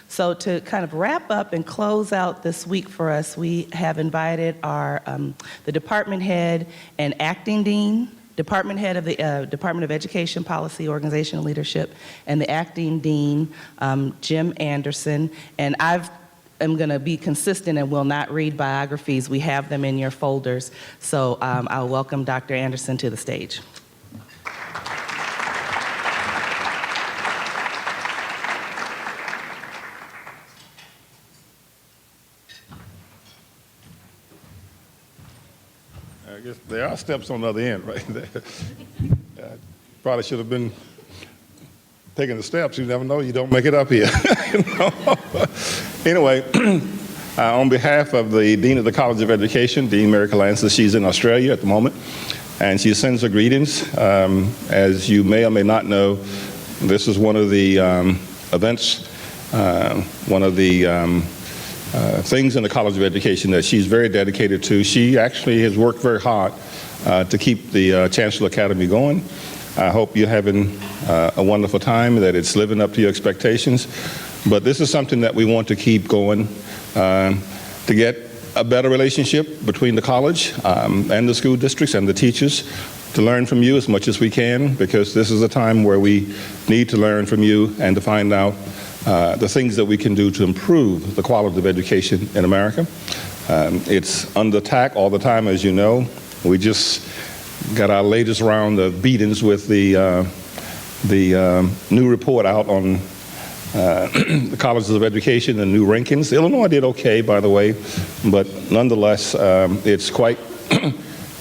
So to kind of wrap up and close out this week for us, we have invited our the department head and acting dean, department head of the Department of Education Policy, Organization, and Leadership, and the acting dean, Jim Anderson. And I'm going to be consistent and will not read biographies. We have them in your folders. So I'll welcome Dr. Anderson to the stage. I guess there are steps on the other end, right? Probably should have been taking the steps. You never know, you don't make it up here. Anyway, on behalf of the Dean of the College of Education, Dean Mary Calanza, she's in Australia at the moment, and she sends her greetings. As you may or may not know, this is one of the events, one of the things in the College of Education that she's very dedicated to. She actually has worked very hard to keep the Chancellor Academy going. I hope you're having a wonderful time, that it's living up to your expectations. But this is something that we want to keep going to get a better relationship between the college and the school districts and the teachers, to learn from you as much as we can, because this is a time where we need to learn from you and to find out the things that we can do to improve the quality of education in America. It's under attack all the time, as you know. We just got our latest round of beatings with the new report out on the colleges of education and new rankings. Illinois did okay, by the way, but nonetheless, it's quite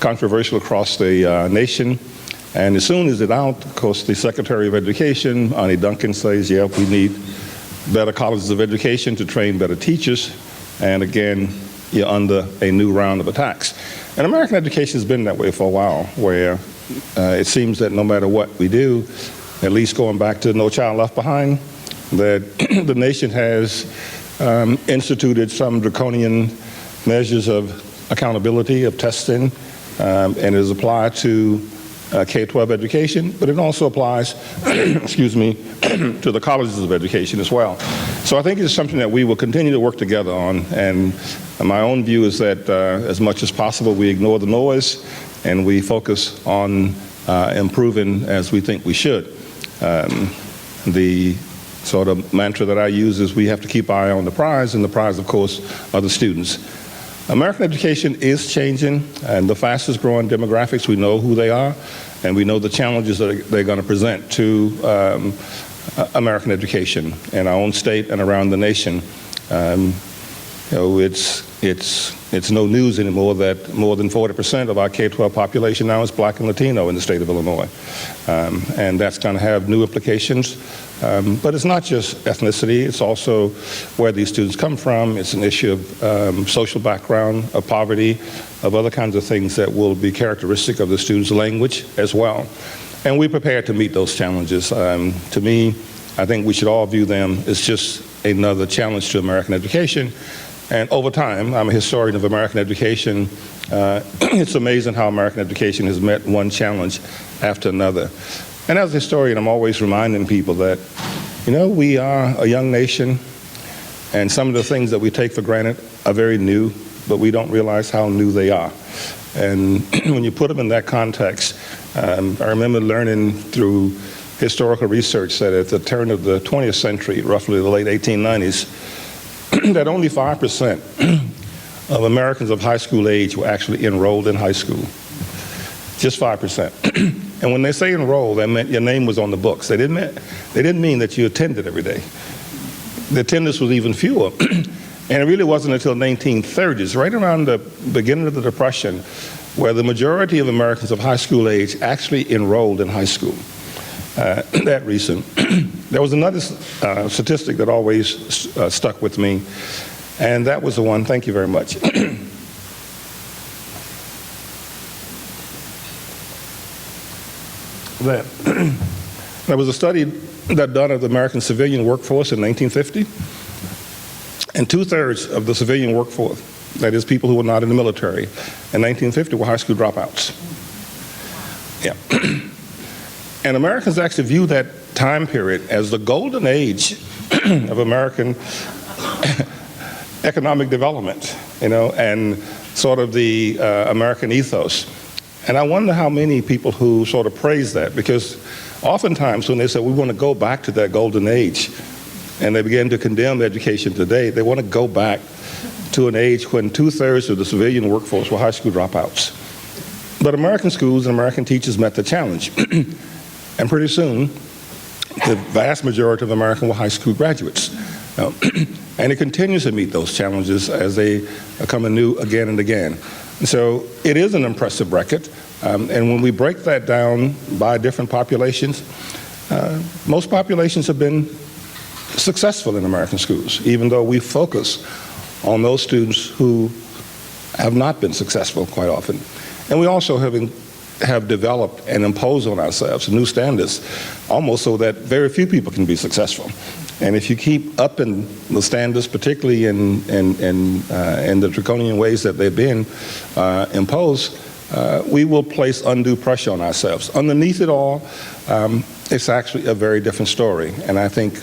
controversial across the nation. And as soon as it's out, of course, the Secretary of Education, Ani Duncan, says, yeah, we need better colleges of education to train better teachers. And again, you're under a new round of attacks. And American education has been that way for a while, where it seems that no matter what we do, at least going back to No Child Left Behind, that the nation has instituted some draconian measures of accountability, of testing, and it is applied to K-12 education, but it also applies, excuse me, to the colleges of education as well. So I think it's something that we will continue to work together on, and my own view is that as much as possible we ignore the noise and we focus on improving as we think we should. The sort of mantra that I use is we have to keep our eye on the prize, and the prize, of course, are the students. American education is changing, and the fastest growing demographics, we know who they are, and we know the challenges that they're going to present to American education in our own state and around the nation. You know, it's no news anymore that more than 40% of our K-12 population now is Black and Latino in the state of Illinois, and that's going to have new implications. But it's not just ethnicity, it's also where these students come from. It's an issue of social background, of poverty, of other kinds of things that will be characteristic of the student's language as well. And we're prepared to meet those challenges. To me, I think we should all view them as just another challenge to American education. And over time, I'm a historian of American education. It's amazing how American education has met one challenge after another. And as a historian, I'm always reminding people that, you know, we are a young nation, and some of the things that we take for granted are very new, but we don't realize how new they are. And when you put them in that context, I remember learning through historical research that at the turn of the 20th century, roughly the late 1890s, that only 5% of Americans of high school age were actually enrolled in high school. Just 5%. And when they say enroll, that meant your name was on the books. They didn't mean that you attended every day. The attendance was even fewer. And it really wasn't until the 1930s, right around the beginning of the Depression, where the majority of Americans of high school age actually enrolled in high school. That recent. There was another statistic that always stuck with me, and that was the one, thank you very much. There was a study that done of the American civilian workforce in 1950, and 2/3 of the civilian workforce, that is people who were not in the military, in 1950 were high school dropouts. Yeah. And Americans actually view that time period as the golden age of American economic development, and sort of the American ethos. And I wonder how many people who sort of praise that, because oftentimes when they say we want to go back to that golden age, and they begin to condemn education today, they want to go back to an age when 2/3 of the civilian workforce were high school dropouts. But American schools and American teachers met the challenge. And pretty soon, the vast majority of Americans were high school graduates. And it continues to meet those challenges as they come anew again and again. And so it is an impressive record. And when we break that down by different populations, most populations have been successful in American schools, even though we focus on those students who have not been successful quite often. And we also have developed and imposed on ourselves new standards, almost so that very few people can be successful. And if you keep upping the standards, particularly in the draconian ways that they've been imposed, we will place undue pressure on ourselves. Underneath it all, it's actually a very different story. And I think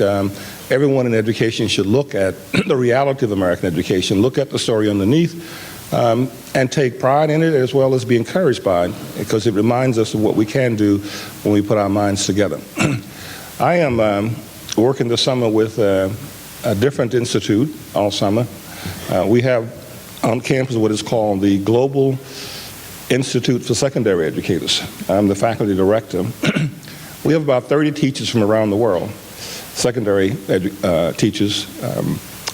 everyone in education should look at the reality of American education, look at the story underneath, and take pride in it as well as be encouraged by it, because it reminds us of what we can do when we put our minds together. I am working this summer with a different institute all summer. We have on campus what is called the Global Institute for Secondary Educators. I'm the faculty director. We have about 30 teachers from around the world, secondary teachers.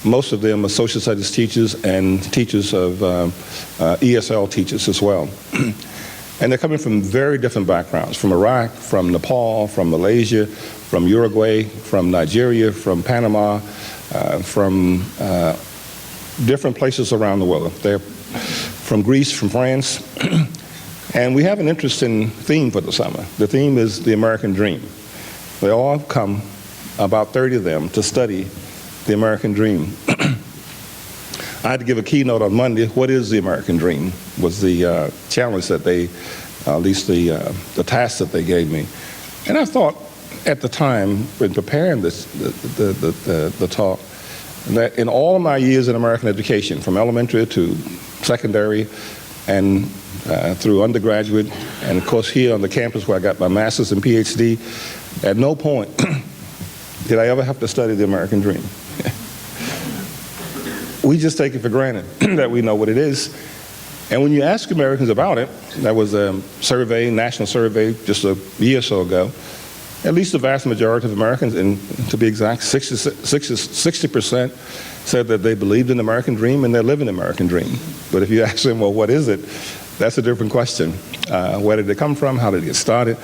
Most of them are social studies teachers and teachers of ESL teachers as well. And they're coming from very different backgrounds, from Iraq, from Nepal, from Malaysia, from Uruguay, from Nigeria, from Panama, from different places around the world. They're from Greece, from France. And we have an interesting theme for the summer. The theme is the American dream. They all come, about 30 of them, to study the American dream. I had to give a keynote on Monday. What is the American dream? Was the challenge that they, at least the task that they gave me. And I thought at the time, when preparing this, the talk, that in all of my years in American education, from elementary to secondary and through undergraduate, and of course here on the campus where I got my master's and PhD, at no point did I ever have to study the American dream. We just take it for granted that we know what it is. And when you ask Americans about it, there was a survey, national survey, just a year or so ago, at least the vast majority of Americans, and to be exact, 60% said that they believed in the American dream and they're living the American dream. But if you ask them, well, what is it? That's a different question. Where did it come from? How did it get started?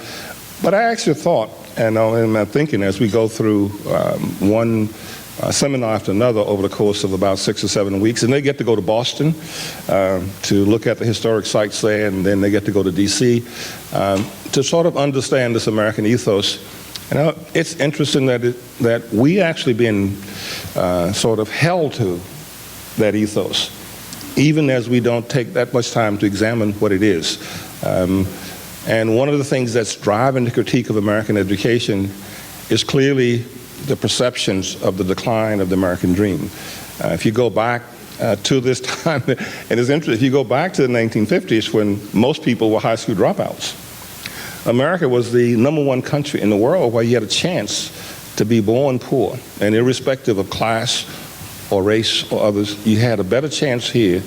But I actually thought, and in my thinking as we go through one seminar after another over the course of about 6 or 7 weeks, and they get to go to Boston to look at the historic sites there, and then they get to go to DC to sort of understand this American ethos. And it's interesting that we actually been sort of held to that ethos, even as we don't take that much time to examine what it is. And one of the things that's driving the critique of American education is clearly the perceptions of the decline of the American dream. If you go back to this time, and it's interesting, if you go back to the 1950s when most people were high school dropouts, America was the #1 country in the world where you had a chance to be born poor, and irrespective of class or race or others, you had a better chance here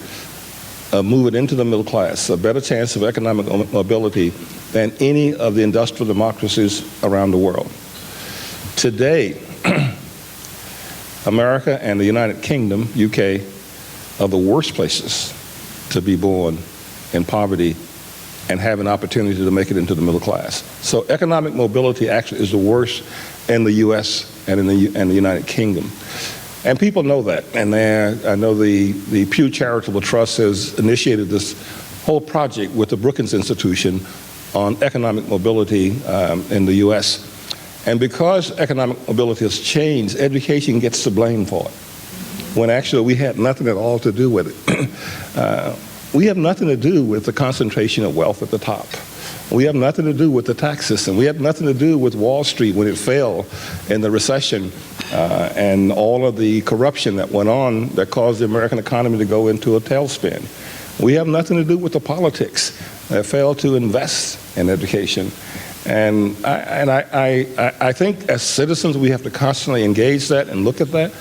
of moving into the middle class, a better chance of economic mobility than any of the industrial democracies around the world. Today, America and the United Kingdom, UK, are the worst places to be born in poverty and have an opportunity to make it into the middle class. So economic mobility actually is the worst in the US and in the United Kingdom. And people know that. And I know the Pew Charitable Trust has initiated this whole project with the Brookings Institution on economic mobility in the US. And because economic mobility has changed, education gets the blame for it, when actually we had nothing at all to do with it. We have nothing to do with the concentration of wealth at the top. We have nothing to do with the tax system. We have nothing to do with Wall Street when it fell in the recession and all of the corruption that went on that caused the American economy to go into a tailspin. We have nothing to do with the politics that failed to invest in education. And I think as citizens we have to constantly engage that and look at that,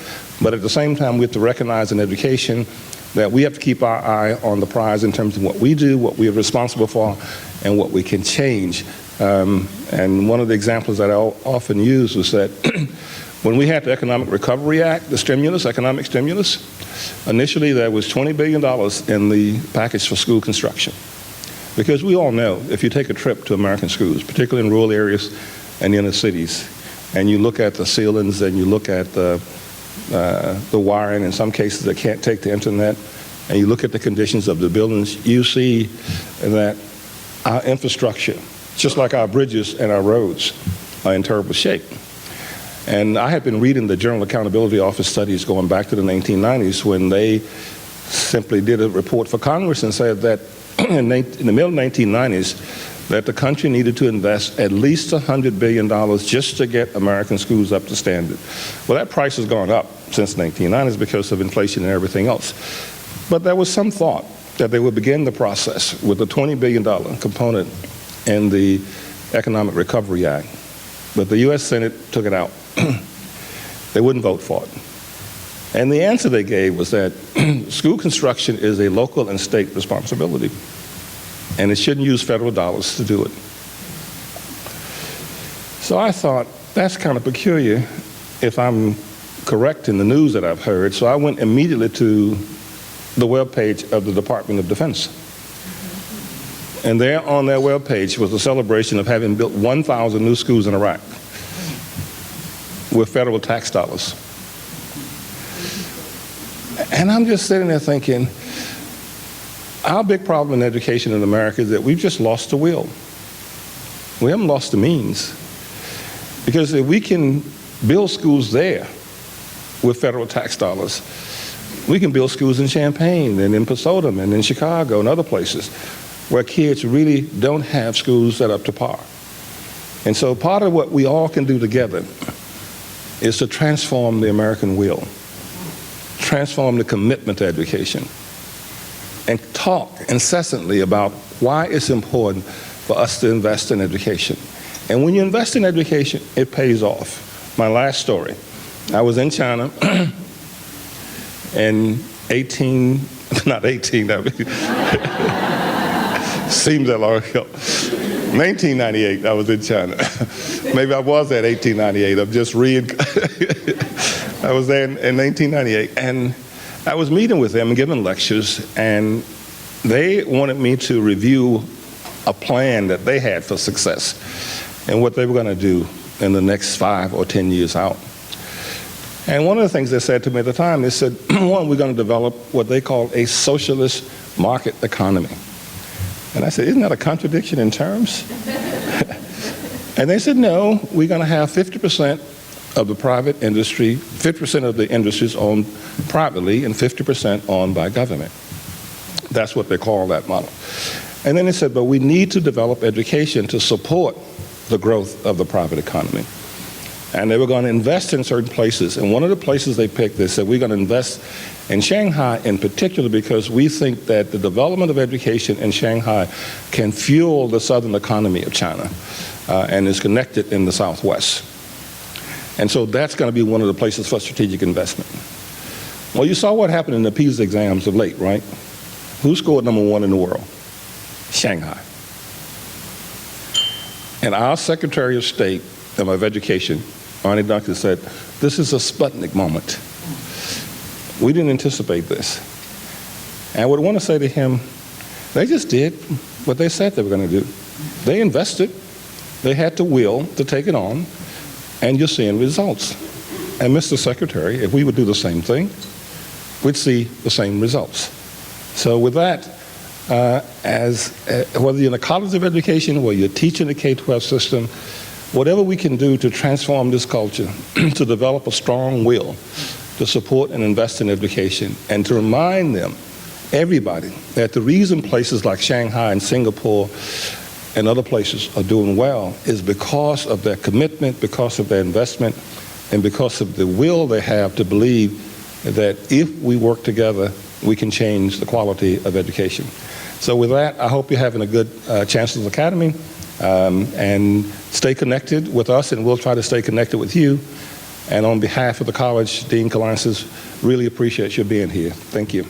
but at the same time we have to recognize in education that we have to keep our eye on the prize in terms of what we do, what we are responsible for, and what we can change. And one of the examples that I often use was that when we had the Economic Recovery Act, the stimulus, economic stimulus, initially there was $20 billion in the package for school construction. Because we all know, if you take a trip to American schools, particularly in rural areas and inner cities, and you look at the ceilings and you look at the wiring, in some cases that can't take the internet, and you look at the conditions of the buildings, you see that our infrastructure, just like our bridges and our roads, are in terrible shape. And I had been reading the General Accountability Office studies going back to the 1990s when they simply did a report for Congress and said that in the middle 1990s that the country needed to invest at least $100 billion just to get American schools up to standard. Well, that price has gone up since the 1990s because of inflation and everything else. But there was some thought that they would begin the process with the $20 billion component in the Economic Recovery Act. But the U.S. Senate took it out. They wouldn't vote for it. And the answer they gave was that school construction is a local and state responsibility, and it shouldn't use federal dollars to do it. So I thought, that's kind of peculiar if I'm correct in the news that I've heard. So I went immediately to the webpage of the Department of Defense. And there on their webpage was a celebration of having built 1,000 new schools in Iraq with federal tax dollars. And I'm just sitting there thinking, our big problem in education in America is that we've just lost the will. We haven't lost the means. Because if we can build schools there with federal tax dollars, we can build schools in Champaign and in Posodum and in Chicago and other places where kids really don't have schools that are up to par. And so part of what we all can do together is to transform the American will, transform the commitment to education, and talk incessantly about why it's important for us to invest in education. And when you invest in education, it pays off. My last story, I was in China in seems that long ago. 1998, I was in China. Maybe I was at 1898. I'm just I was there in 1998, and I was meeting with them and giving lectures, and they wanted me to review a plan that they had for success and what they were going to do in the next 5 or 10 years out. And one of the things they said to me at the time, they said, one, we're going to develop what they call a socialist market economy. And I said, isn't that a contradiction in terms? And they said, no, we're going to have 50% of the private industry, 50% of the industries owned privately and 50% owned by government. That's what they call that model. And then they said, but we need to develop education to support the growth of the private economy. And they were going to invest in certain places. And one of the places they picked, they said, we're going to invest in Shanghai in particular because we think that the development of education in Shanghai can fuel the southern economy of China and is connected in the southwest. And so that's going to be one of the places for strategic investment. Well, you saw what happened in the PISA exams of late, right? Who scored #1 in the world? Shanghai. And our Secretary of State of Education, Arne Duncan, said, this is a Sputnik moment. We didn't anticipate this. And I would want to say to him, they just did what they said they were going to do. They invested. They had the will to take it on, and you're seeing results. And Mr. Secretary, if we would do the same thing, we'd see the same results. So with that, whether you're in a college of education, whether you're teaching the K-12 system, whatever we can do to transform this culture, to develop a strong will to support and invest in education, and to remind them, everybody, that the reason places like Shanghai and Singapore and other places are doing well is because of their commitment, because of their investment, and because of the will they have to believe that if we work together, we can change the quality of education. So with that, I hope you're having a good Chancellor's Academy, and stay connected with us, and we'll try to stay connected with you. And on behalf of the college, Dean Calances, really appreciate your being here. Thank you.